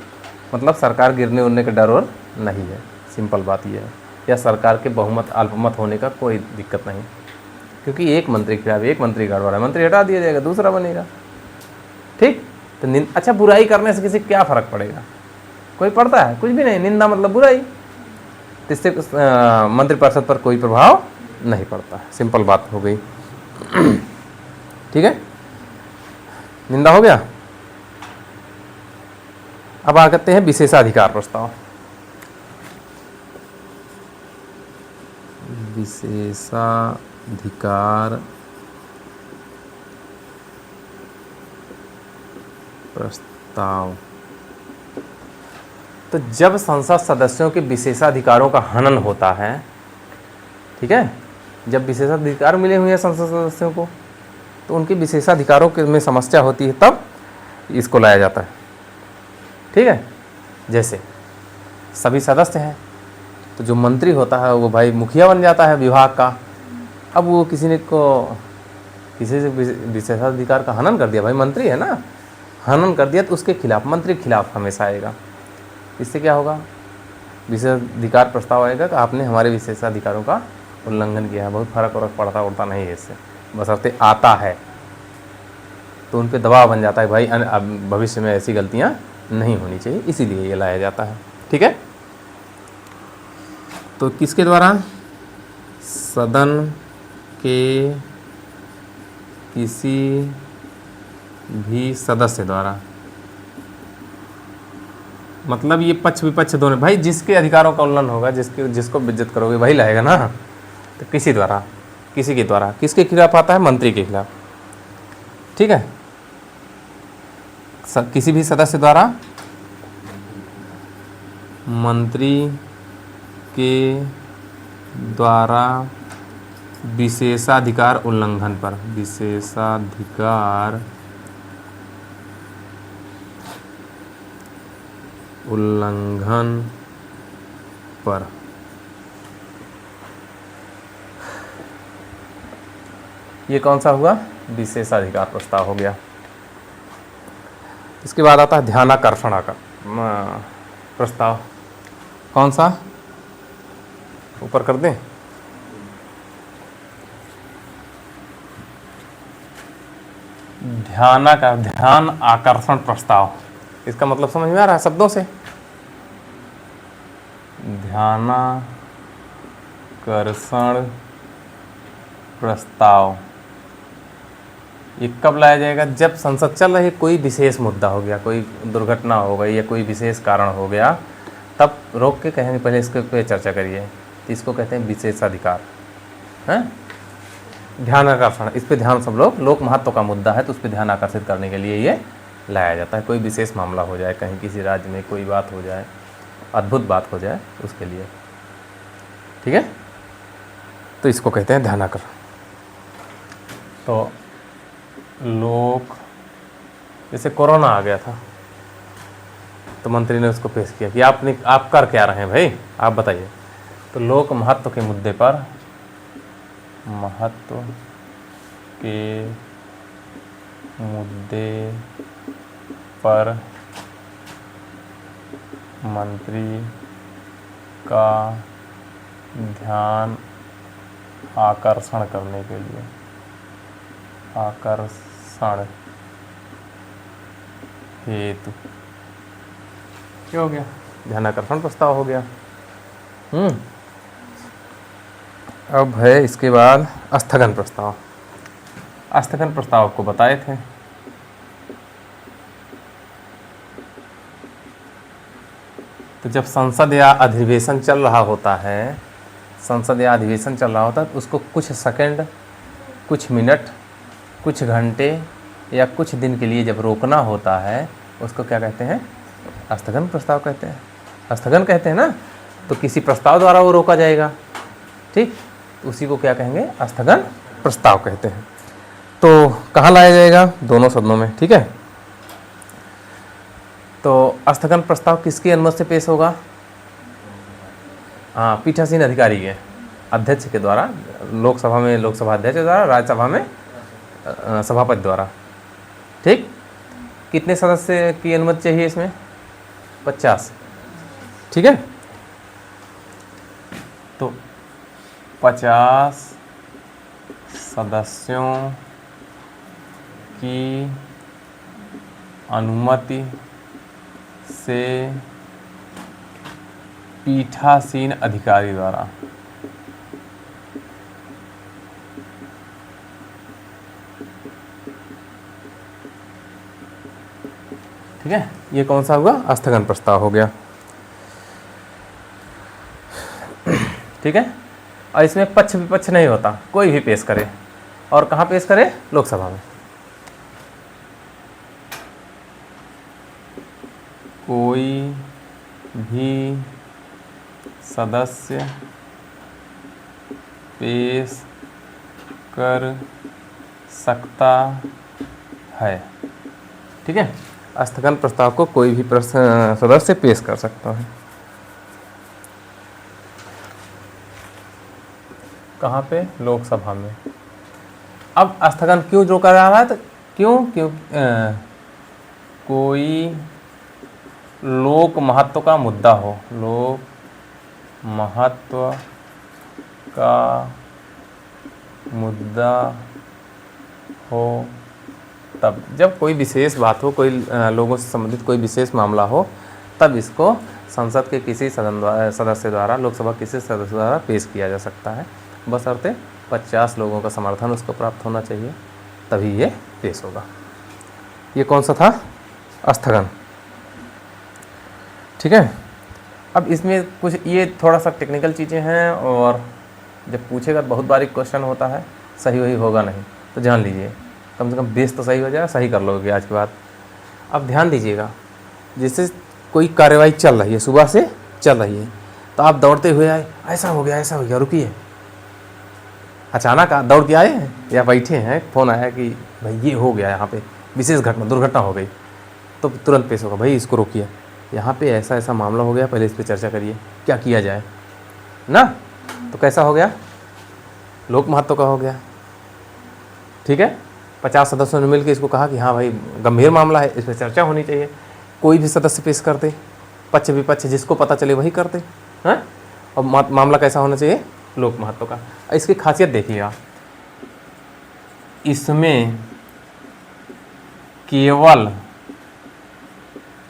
मतलब सरकार गिरने उड़ने का डर और नहीं है, सिंपल बात यह है। या सरकार के बहुमत अल्पमत होने का कोई दिक्कत नहीं, क्योंकि एक मंत्री के खिलाफ एक मंत्री गड़बड़ है, मंत्री हटा दिया जाएगा, दूसरा बनेगा। ठीक, तो अच्छा बुराई करने से किसी क्या फ़र्क पड़ेगा? कोई पड़ता है? कुछ भी नहीं। निंदा मतलब बुराई, तो इससे मंत्रिपरिषद पर कोई प्रभाव नहीं पड़ता है। सिंपल बात हो गई। ठीक है, निंदा हो गया। अब आ करते हैं विशेषाधिकार प्रस्ताव। विशेषाधिकार प्रस्ताव। तो जब संसद सदस्यों के विशेषाधिकारों का हनन होता है, ठीक है, जब विशेषाधिकार मिले हुए हैं संसद सदस्यों को, तो उनके विशेषाधिकारों में समस्या होती है, तब इसको लाया जाता है। ठीक है, जैसे सभी सदस्य हैं, तो जो मंत्री होता है वो भाई मुखिया बन जाता है विभाग का। अब वो किसी से विशेषाधिकार का हनन कर दिया, भाई मंत्री है ना, हनन कर दिया, तो उसके खिलाफ, मंत्री के खिलाफ हमेशा आएगा। इससे क्या होगा? विशेषाधिकार प्रस्ताव आएगा कि आपने हमारे विशेषाधिकारों का उल्लंघन किया है। बहुत फर्क पड़ता उड़ता नहीं है इससे, बशर्ते आता है तो उन पे दबाव बन जाता है, भाई अब भविष्य में ऐसी गलतियां नहीं होनी चाहिए, इसीलिए ये लाया जाता है। ठीक है, तो किसके द्वारा? सदन के किसी भी सदस्य द्वारा। मतलब ये पक्ष विपक्ष दोनों, भाई जिसके अधिकारों का उल्लंघन होगा, जिसको बेइज्जत करोगे वही लाएगा ना। तो किसी द्वारा, किसी के द्वारा, किसके खिलाफ आता है? मंत्री के खिलाफ। ठीक है, किसी भी सदस्य द्वारा मंत्री के द्वारा विशेषाधिकार उल्लंघन पर, विशेषाधिकार उल्लंघन पर ये कौन सा हुआ? विशेषाधिकार प्रस्ताव हो गया। इसके बाद आता है ध्यानाकर्षण प्रस्ताव। कौन सा? ऊपर कर दें। ध्यान आकर्षण प्रस्ताव। इसका मतलब समझ में आ रहा है शब्दों से? ध्यानाकर्षण प्रस्ताव ये कब लाया जाएगा? जब संसद चल रही, कोई विशेष मुद्दा हो गया, कोई दुर्घटना हो गई या कोई विशेष कारण हो गया, तब रोक के कहेंगे पहले इसके पे चर्चा करिए। तो इसको कहते हैं विशेषाधिकार। हैं, ध्यान आकर्षण, इस पे ध्यान, सब लोक महत्व का मुद्दा है तो उस पर ध्यान आकर्षित करने के लिए ये लाया जाता है। कोई विशेष मामला हो जाए, कहीं किसी राज्य में कोई बात हो जाए, अद्भुत बात हो जाए, उसके लिए। ठीक है, तो इसको कहते हैं ध्यान आकर्षण। तो लोक, जैसे कोरोना आ गया था तो मंत्री ने उसको पेश किया कि आप कर क्या रहे हैं भाई, आप बताइए। तो लोक महत्व के मुद्दे पर, महत्व के मुद्दे पर मंत्री का ध्यान आकर्षण करने के लिए, आकर्षण हेतु, क्या हो गया? ध्यान आकर्षण प्रस्ताव हो गया। अब है इसके बाद स्थगन प्रस्ताव। स्थगन प्रस्ताव को बताए थे। तो जब संसद या अधिवेशन चल रहा होता है, संसद या अधिवेशन चल रहा होता है, तो उसको कुछ सेकंड, कुछ मिनट, कुछ घंटे या कुछ दिन के लिए जब रोकना होता है उसको क्या कहते हैं? स्थगन प्रस्ताव कहते हैं। स्थगन कहते हैं ना, तो किसी प्रस्ताव द्वारा वो रोका जाएगा, ठीक, तो उसी को क्या कहेंगे? स्थगन प्रस्ताव कहते हैं। तो कहाँ लाया जाएगा? दोनों सदनों में, ठीक है। तो स्थगन प्रस्ताव किसकी अनुमति से पेश होगा? हाँ, पीठासीन अधिकारी के अध्यक्ष के द्वारा, लोकसभा में लोकसभा अध्यक्ष द्वारा, राज्यसभा में सभापति द्वारा, ठीक। कितने सदस्य की अनुमति चाहिए इसमें? 50, ठीक है। तो 50 सदस्यों की अनुमति से पीठासीन अधिकारी द्वारा, ठीक है। ये कौन सा हुआ? स्थगन प्रस्ताव हो गया, ठीक है। और इसमें पक्ष विपक्ष नहीं होता, कोई भी पेश करे। और कहाँ पेश करे? लोकसभा में। कोई भी सदस्य पेश कर सकता है, ठीक है। स्थगन प्रस्ताव को कोई भी सदस्य पेश कर सकता है। कहाँ पे? लोकसभा में। अब स्थगन क्यों रोका जा रहा है? तो क्यों कोई लोक महत्व का मुद्दा हो, लोक महत्व का मुद्दा हो, तब जब कोई विशेष बात हो, कोई लोगों से संबंधित कोई विशेष मामला हो, तब इसको संसद के किसी सदस्य द्वारा, लोकसभा किसी सदस्य द्वारा पेश किया जा सकता है। बशर्ते 50 लोगों का समर्थन उसको प्राप्त होना चाहिए, तभी ये पेश होगा। ये कौन सा था? स्थगन, ठीक है। अब इसमें कुछ ये थोड़ा सा टेक्निकल चीज़ें हैं, और जब पूछेगा तो बहुत बारीक क्वेश्चन होता है, सही वही होगा नहीं, तो जान लीजिए, कम से कम बेस तो सही हो जाए, सही कर लोगे आज के बाद। अब ध्यान दीजिएगा, जैसे कोई कार्यवाही चल रही है, सुबह से चल रही है, तो आप दौड़ते हुए आए, ऐसा हो गया, रुकिए। अचानक आप दौड़ के आए या बैठे हैं, फ़ोन आया कि भाई ये हो गया, यहाँ पे विशेष घटना, दुर्घटना हो गई, तो तुरंत पेश होगा, भाई इसको रोकिए, यहाँ पे ऐसा ऐसा मामला हो गया, पहले इस पर चर्चा करिए, क्या किया जाए ना। तो कैसा हो गया? लोक महत्व का हो गया, ठीक है। 50 सदस्यों ने मिलकर इसको कहा कि हाँ भाई गंभीर मामला है, इस पर चर्चा होनी चाहिए। कोई भी सदस्य पेश करते, पक्ष विपक्ष जिसको पता चले वही करते हैं। और मामला कैसा होना चाहिए? लोक महत्व का। इसकी खासियत देखिएगा, इसमें केवल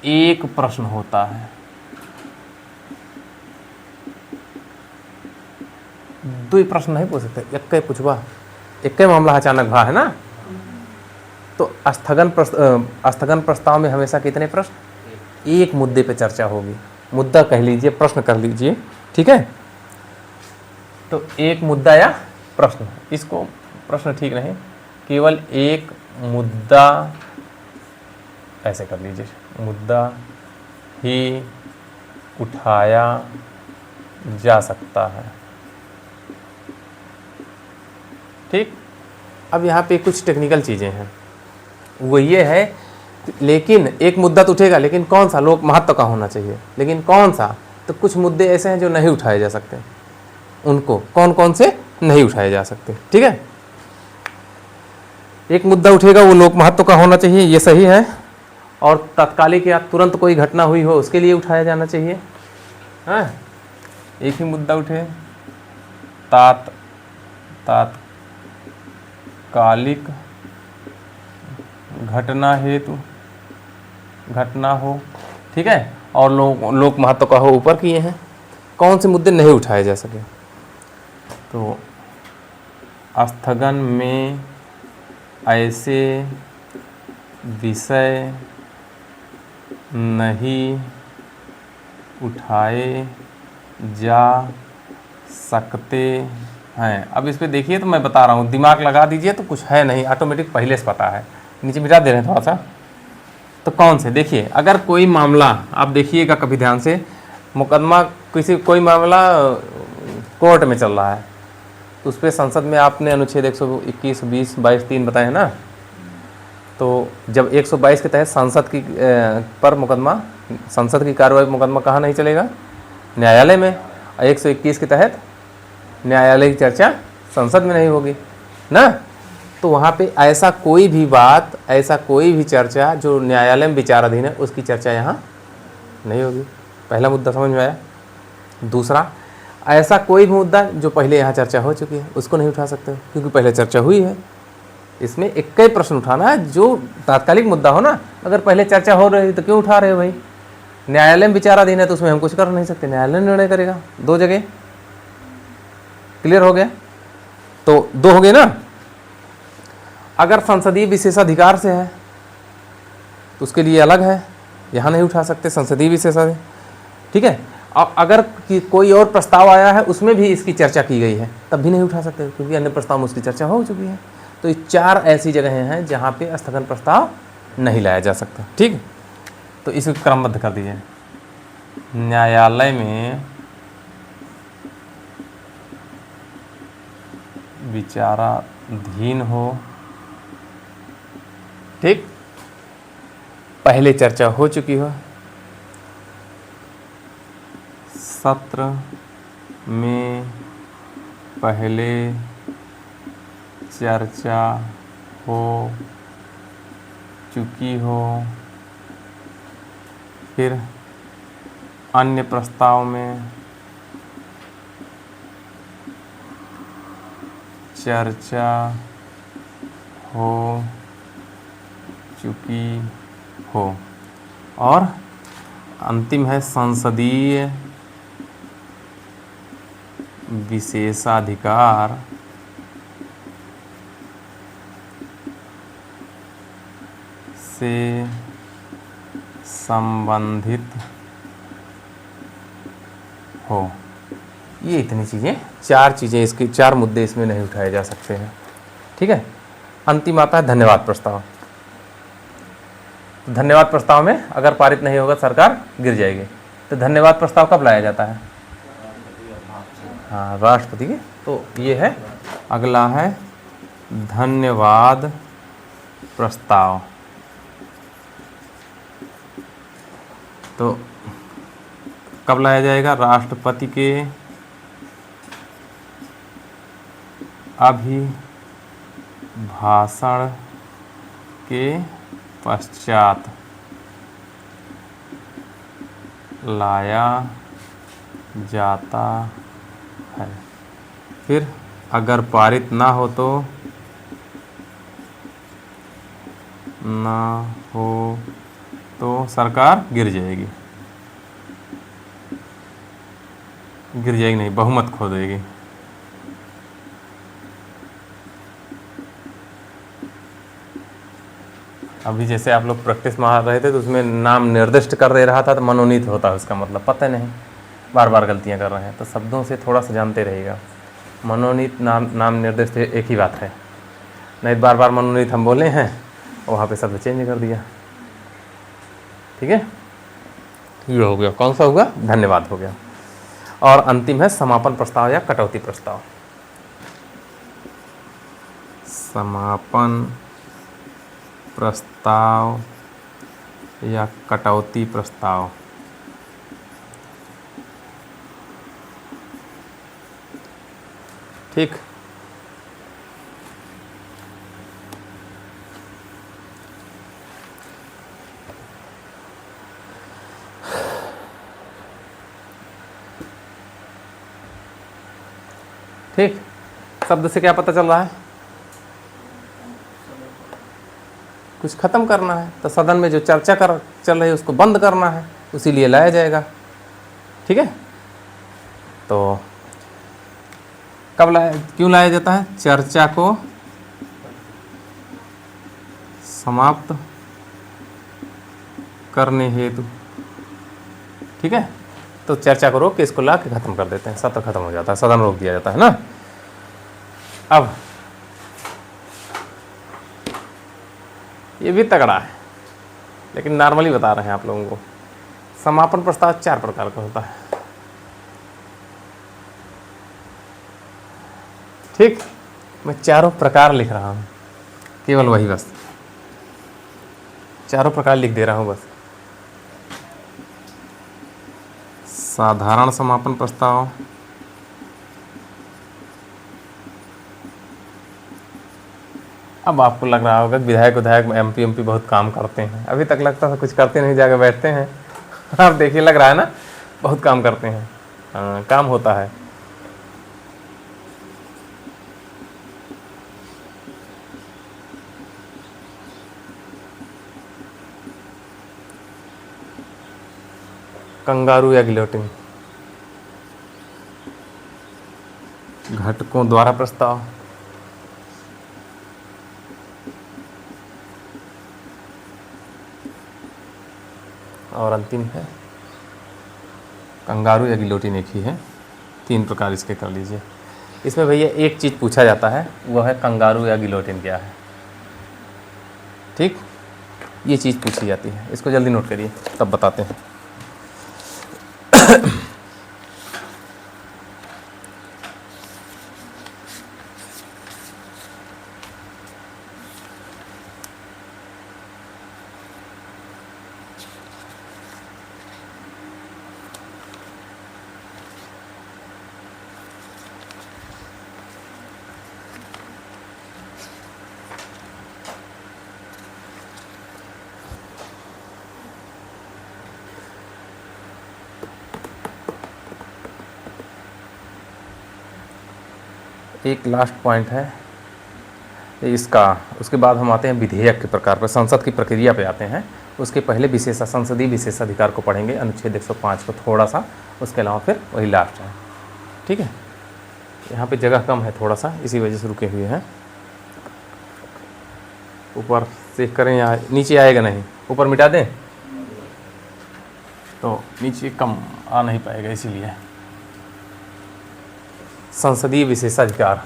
एक प्रश्न होता है, दो प्रश्न नहीं पूछ सकते, एक पूछवा, एक मामला अचानक भा है ना। तो स्थगन प्रस्ताव में हमेशा कितने प्रश्न? एक मुद्दे पे चर्चा होगी, मुद्दा कह लीजिए, प्रश्न कर लीजिए, ठीक है। तो एक मुद्दा या प्रश्न, इसको प्रश्न ठीक नहीं, केवल एक मुद्दा, ऐसे कर लीजिए, मुद्दा ही उठाया जा सकता है, ठीक। अब यहाँ पे कुछ टेक्निकल चीज़ें हैं, वो ये है, लेकिन एक मुद्दा तो उठेगा, लेकिन कौन सा? लोक महत्व का होना चाहिए, लेकिन कौन सा? तो कुछ मुद्दे ऐसे हैं जो नहीं उठाए जा सकते, उनको कौन कौन से नहीं उठाए जा सकते, ठीक है। एक मुद्दा उठेगा, वो लोक महत्व का होना चाहिए, ये सही है। और तत्कालिक या तुरंत कोई घटना हुई हो उसके लिए उठाया जाना चाहिए, हाँ। एक ही मुद्दा उठे, तात्कालिक घटना हेतु घटना हो, ठीक है। और लोक महत्व का हो, ऊपर किए हैं। कौन से मुद्दे नहीं उठाए जा सके? तो स्थगन में ऐसे विषय नहीं उठाए जा सकते हैं। अब इस पे देखिए तो मैं बता रहा हूँ, दिमाग लगा दीजिए तो कुछ है नहीं, ऑटोमेटिक पहले से पता है। नीचे मिटा दे रहे हैं थोड़ा सा। तो कौन से, देखिए अगर कोई मामला, आप देखिएगा कभी ध्यान से, मुकदमा कोई मामला कोर्ट में चल रहा है, तो उस पर संसद में आपने अनुच्छेद 121, 20, 22, 3 बताए हैं ना। तो जब 122 के तहत संसद की पर मुकदमा, संसद की कार्रवाई मुकदमा कहाँ नहीं चलेगा, न्यायालय में। 121 के तहत न्यायालय की चर्चा संसद में नहीं होगी ना। तो वहाँ पे ऐसा कोई भी बात, ऐसा कोई भी चर्चा जो न्यायालय में विचाराधीन है, उसकी चर्चा यहाँ नहीं होगी। पहला मुद्दा समझ में आया। दूसरा, ऐसा कोई भी मुद्दा जो पहले यहाँ चर्चा हो चुकी है उसको नहीं उठा सकते, क्योंकि पहले चर्चा हुई है। इसमें एक ही प्रश्न उठाना है जो तात्कालिक मुद्दा हो ना। अगर पहले चर्चा हो रही तो क्यों उठा रहे हो भाई, न्यायालय में विचाराधीन है तो उसमें हम कुछ कर नहीं सकते, न्यायालय निर्णय करेगा। 2 जगह क्लियर हो गया। तो 2 हो गए ना। अगर संसदीय विशेषाधिकार से है तो उसके लिए अलग है, यहाँ नहीं उठा सकते संसदीय विशेषाधिकार, ठीक है। अब अगर कोई और प्रस्ताव आया है उसमें भी इसकी चर्चा की गई है, तब भी नहीं उठा सकते, क्योंकि अन्य प्रस्ताव में उसकी चर्चा हो चुकी है। तो ये 4 ऐसी जगहें हैं जहाँ पे स्थगन प्रस्ताव नहीं लाया जा सकता, ठीक। तो इसे क्रमबद्ध कर दीजिए। न्यायालय में विचाराधीन हो, ठीक, पहले चर्चा हो चुकी हो, सत्र में पहले चर्चा हो चुकी हो, फिर अन्य प्रस्ताव में चर्चा हो चुकी हो, और अंतिम है संसदीय विशेषाधिकार से संबंधित हो। ये इतनी चीज़ें, 4 चीज़ें, इसके 4 मुद्दे इसमें नहीं उठाए जा सकते हैं, ठीक है। अंतिम आता है धन्यवाद प्रस्ताव। तो धन्यवाद प्रस्ताव में अगर पारित नहीं होगा सरकार गिर जाएगी। तो धन्यवाद प्रस्ताव कब लाया जाता है, हाँ, राष्ट्रपति के। तो ये है, अगला है धन्यवाद प्रस्ताव। तो कब लाया जाएगा, राष्ट्रपति के अभिभाषण के पश्चात लाया जाता है। फिर अगर पारित ना हो तो सरकार गिर जाएगी, नहीं, बहुमत खो देगी। अभी जैसे आप लोग प्रैक्टिस मार रहे थे तो उसमें नाम निर्दिष्ट कर दे रहा था तो मनोनीत होता है, उसका मतलब पता नहीं, बार बार गलतियां कर रहे हैं। तो शब्दों से थोड़ा सा जानते रहिएगा। मनोनीत नाम निर्दिष्ट एक ही बात है, नहीं बार बार मनोनीत हम बोले हैं और वहाँ पे शब्द चेंज कर दिया, ठीक है। ये हो गया, कौन सा होगा, धन्यवाद हो गया। और अंतिम है समापन प्रस्ताव या कटौती प्रस्ताव। समापन प्रस्ताव या कटौती प्रस्ताव, ठीक। ठीक, शब्द से क्या पता चल रहा है, कुछ खत्म करना है। तो सदन में जो चर्चा चल रही है उसको बंद करना है, उसी लिए लाया जाएगा, ठीक है। तो क्यों लाया जाता है, चर्चा को समाप्त करने हेतु, ठीक है। तो चर्चा को रोक के इसको ला के खत्म कर देते हैं, सत्र खत्म हो जाता है, सदन रोक दिया जाता है ना। अब ये भी तगड़ा है, लेकिन नॉर्मली बता रहे हैं आप लोगों को। समापन प्रस्ताव 4 प्रकार का होता है। ठीक, मैं चारों प्रकार लिख रहा हूँ, केवल वही, बस चारों प्रकार लिख दे रहा हूँ बस। साधारण समापन प्रस्ताव, अब आपको लग रहा होगा विधायक एमपी बहुत काम करते हैं। अभी तक लगता था कुछ करते नहीं, जाकर बैठते हैं। आप देखिए, लग रहा है ना बहुत काम करते हैं। हाँ, काम होता है। कंगारू या गिलोटिन, घटकों द्वारा प्रस्ताव, और अंतिम है कंगारू या गिलोटिन, एक ही है। 3 प्रकार इसके कर लीजिए। इसमें भैया एक चीज़ पूछा जाता है, वो है कंगारू या गिलोटिन क्या है। ठीक, ये चीज़ पूछी जाती है, इसको जल्दी नोट करिए, तब बताते हैं। एक लास्ट पॉइंट है इसका, उसके बाद हम आते हैं विधेयक के प्रकार पर, संसद की प्रक्रिया पे आते हैं। उसके पहले संसदीय विशेषाधिकार को पढ़ेंगे, अनुच्छेद 105 को थोड़ा सा, उसके अलावा फिर वही लास्ट है। ठीक है, यहाँ पे जगह कम है थोड़ा सा, इसी वजह से रुके हुए हैं। ऊपर चेक करें, यहाँ नीचे आएगा नहीं, ऊपर मिटा दें तो नीचे कम आ नहीं पाएगा, इसीलिए। संसदीय विशेषाधिकार,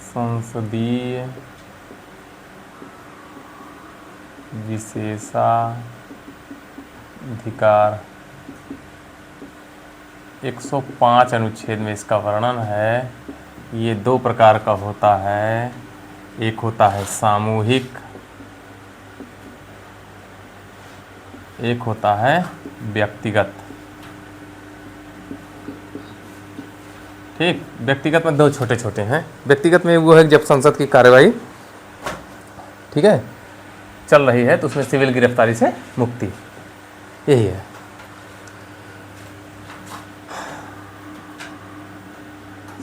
संसदीय विशेषाधिकार 105 अनुच्छेद में इसका वर्णन है। ये 2 प्रकार का होता है, एक होता है सामूहिक, एक होता है व्यक्तिगत। ठीक, व्यक्तिगत में 2 छोटे छोटे हैं। व्यक्तिगत में वो है जब संसद की कार्यवाही, ठीक है, चल रही है, तो उसमें सिविल गिरफ्तारी से मुक्ति, यही है।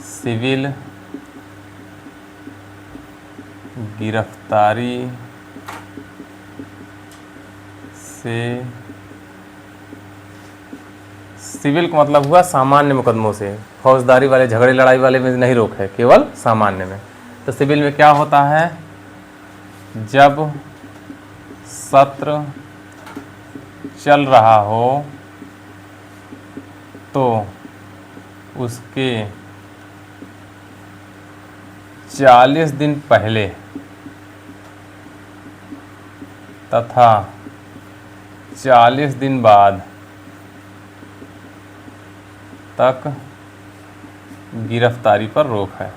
सिविल गिरफ्तारी से, सिविल का मतलब हुआ सामान्य मुकदमों से, फौजदारी वाले झगड़े लड़ाई वाले में नहीं रोक है, केवल सामान्य में। तो सिविल में क्या होता है, जब सत्र चल रहा हो तो उसके 40 दिन पहले तथा 40 दिन बाद तक गिरफ्तारी पर रोक है।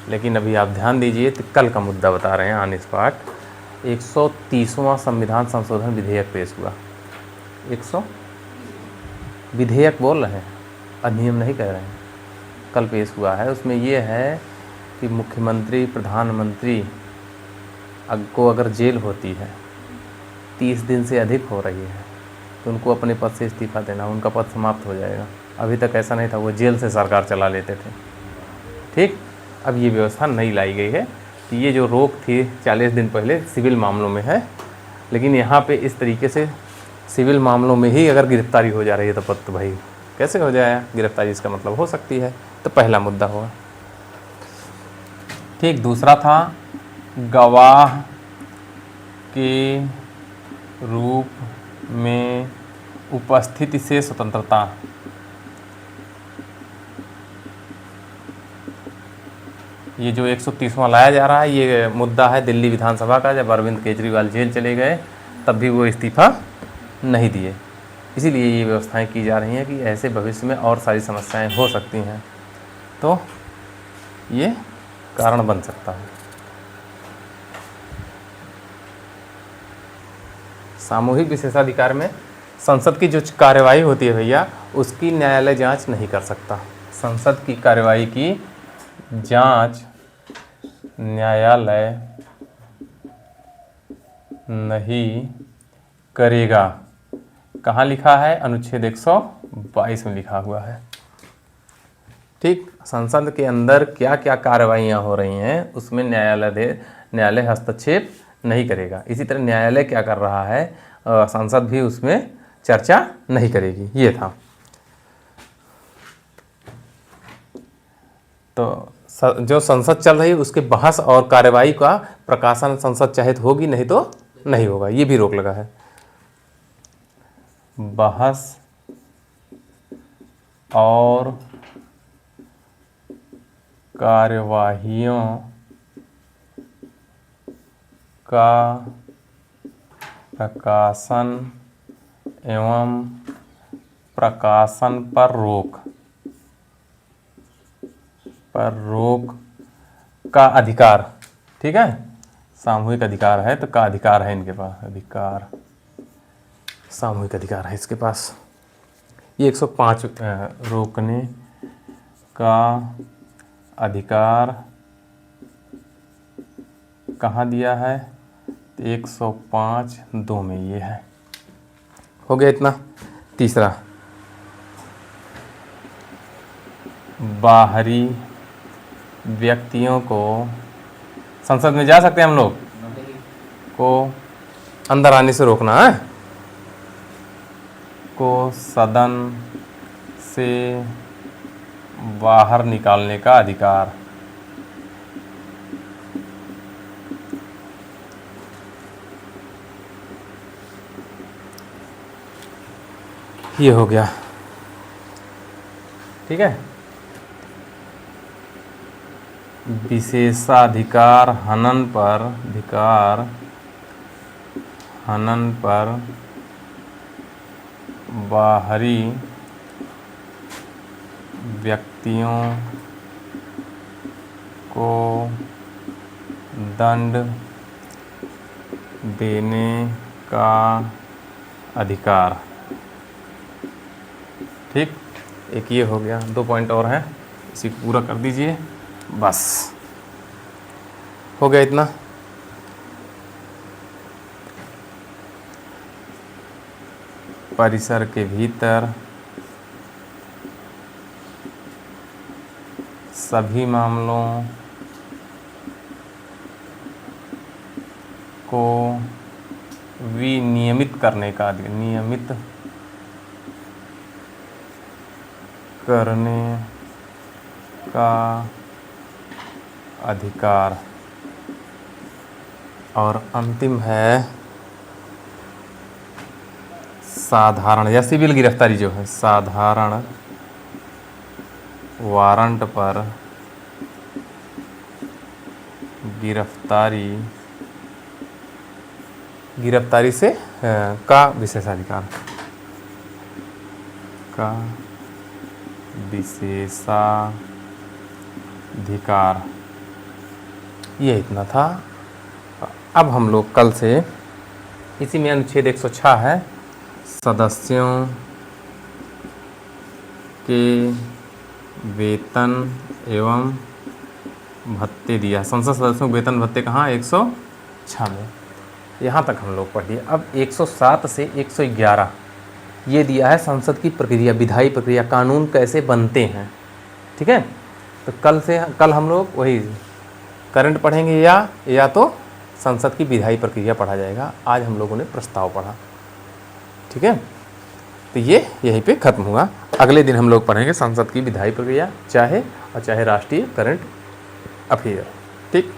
लेकिन अभी आप ध्यान दीजिए, तो कल का मुद्दा बता रहे हैं ऑन स्पॉट। 130वां संविधान संशोधन विधेयक पेश हुआ। 100 विधेयक बोल रहे हैं, अधिनियम नहीं कह रहे हैं। कल पेश हुआ है, उसमें ये है कि मुख्यमंत्री प्रधानमंत्री को अगर जेल होती है 30 दिन से अधिक हो रही है तो उनको अपने पद से इस्तीफा देना, उनका पद समाप्त हो जाएगा। अभी तक ऐसा नहीं था, वो जेल से सरकार चला लेते थे। ठीक, अब ये व्यवस्था नई लाई गई है कि ये जो रोक थी 40 दिन पहले सिविल मामलों में है, लेकिन यहाँ पे इस तरीके से सिविल मामलों में ही अगर गिरफ्तारी हो जा रही है तो पद तो भाई कैसे हो जाए गिरफ्तारी, इसका मतलब हो सकती है। तो पहला मुद्दा हुआ। ठीक, दूसरा था गवाह के रूप में उपस्थिति से स्वतंत्रता। ये जो 130वां लाया जा रहा है, ये मुद्दा है दिल्ली विधानसभा का। जब अरविंद केजरीवाल जेल चले गए तब भी वो इस्तीफा नहीं दिए। इसीलिए ये व्यवस्थाएं की जा रही हैं कि ऐसे भविष्य में और सारी समस्याएं हो सकती हैं, तो ये कारण बन सकता है। सामूहिक विशेषाधिकार में संसद की जो कार्यवाही होती है भैया, उसकी न्यायालय जांच नहीं कर सकता। संसद की कार्यवाही की जांच न्यायालय नहीं करेगा। कहाँ लिखा है? अनुच्छेद 122 में लिखा हुआ है। ठीक, संसद के अंदर क्या क्या कार्रवाइयाँ हो रही हैं उसमें न्यायालय हस्तक्षेप नहीं करेगा। इसी तरह न्यायालय क्या कर रहा है, संसद भी उसमें चर्चा नहीं करेगी। ये था। तो जो संसद चल रही है उसके बहस और कार्यवाही का प्रकाशन संसद चाहे तो होगी, नहीं तो नहीं होगा। ये भी रोक लगा है। बहस और कार्यवाहियों का प्रकाशन एवं प्रकाशन पर रोक का अधिकार। ठीक है, सामूहिक अधिकार है तो का अधिकार है इनके पास, अधिकार, सामूहिक अधिकार है इसके पास। ये 105 रोकने का अधिकार कहाँ दिया है? 105(2) में ये है। हो गया इतना। तीसरा, बाहरी व्यक्तियों को संसद में जा सकते हैं हम लोग को अंदर आने से रोकना है, को सदन से बाहर निकालने का अधिकार। ये हो गया। ठीक है, विशेषाधिकार हनन पर बाहरी व्यक्तियों को दंड देने का अधिकार। ठीक, एक ये हो गया। 2 पॉइंट और हैं, इसी को पूरा कर दीजिए। बस हो गया इतना। परिसर के भीतर सभी मामलों को विनियमित करने का अधिकार। और अंतिम है साधारण या सिविल गिरफ्तारी, जो है साधारण वारंट पर गिरफ्तारी से का विशेषाधिकार का विशेषाधिकार। ये इतना था। अब हम लोग कल से इसी में अनुच्छेद 106 है, सदस्यों के वेतन एवं भत्ते दिया। संसद सदस्यों के वेतन भत्ते कहाँ? 106 में। यहाँ तक हम लोग पढ़िए। अब 107 से 111 ये दिया है संसद की प्रक्रिया, विधायी प्रक्रिया, कानून कैसे बनते हैं। ठीक है, तो कल हम लोग वही करंट पढ़ेंगे या तो संसद की विधायी प्रक्रिया पढ़ा जाएगा। आज हम लोगों ने प्रस्ताव पढ़ा। ठीक है, तो ये यहीं पे ख़त्म हुआ। अगले दिन हम लोग पढ़ेंगे संसद की विधायी प्रक्रिया, चाहे राष्ट्रीय करंट अफेयर। ठीक।